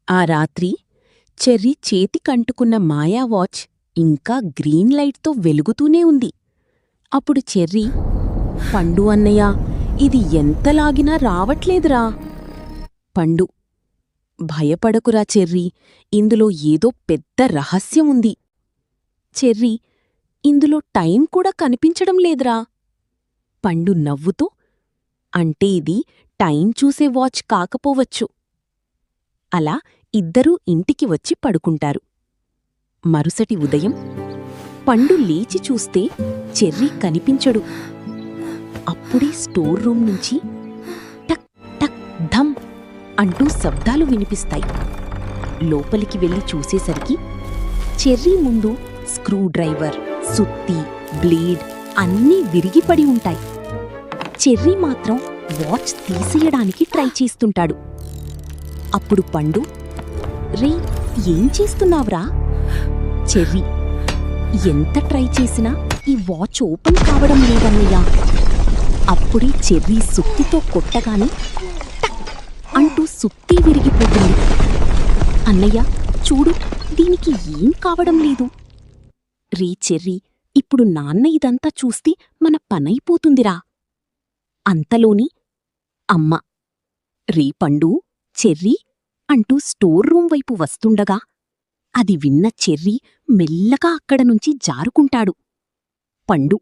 ఆ రాత్రి చెర్రీ చేతికంటుకున్న మాయా వాచ్ ఇంకా గ్రీన్ లైట్తో వెలుగుతూనే ఉంది. అప్పుడు చెర్రీ, పండు అన్నయ్యా, ఇది ఎంతలాగినా రావట్లేదురా. పండు, భయపడకురా చెర్రీ, ఇందులో ఏదో పెద్ద రహస్యం ఉంది. చెర్రీ, ఇందులో టైం కూడా కనిపించడం లేదురా. పండు నవ్వుతూ, అంటే ఇది టైం చూసే వాచ్ కాకపోవచ్చు. అలా ఇద్దరూ ఇంటికి వచ్చి పడుకుంటారు. మరుసటి ఉదయం పండు లేచి చూస్తే చెర్రీ కనిపించడు. అప్పుడే స్టోర్ రూమ్ నుంచి టక్ టక్ ధమ్ అంటూ శబ్దాలు వినిపిస్తాయి. లోపలికి వెళ్లి చూసేసరికి చెర్రీ ముందు స్క్రూ డ్రైవర్, సుత్తి, బ్లేడ్ అన్నీ విరిగిపడి ఉంటాయి. చెర్రీ మాత్రం వాచ్ తీసేయడానికి ట్రై చేస్తుంటాడు. అప్పుడు పండు, రే, ఏం చేస్తున్నావ్రా? చెర్రీ, ఎంత ట్రై చేసినా ఈ వాచ్ ఓపెన్ కావడం లేదన్నయ్యా. అప్పుడే చెర్రీ సుత్తితో కొట్టగానే టక్ అంటూ సుత్తి విరిగిపోతుంది. అన్నయ్య, చూడు, దీనికి ఏం కావడం లేదు. రే చెర్రీ, ఇప్పుడు నాన్న ఇదంతా చూస్తే మన పనైపోతుందిరా. అంతలోని అమ్మ, రే పండు, చెర్రీ అంటూ స్టోర్ రూం వైపు వస్తుండగా అది విన్న చెర్రీ మెల్లగా అక్కడనుంచి జారుకుంటాడు. పండు,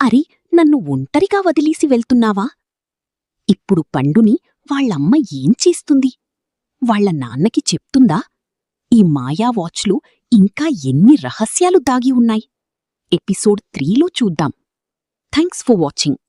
అరే, నన్ను ఒంటరిగా వదిలేసి వెళ్తున్నావా? ఇప్పుడు పండుని వాళ్ళమ్మ ఏం చేస్తుంది? వాళ్ల నాన్నకి చెప్తుందా? ఈ మాయా వాచ్లో ఇంకా ఎన్ని రహస్యాలు దాగి ఉన్నాయి? ఎపిసోడ్ 3లో చూద్దాం. Thanks for watching.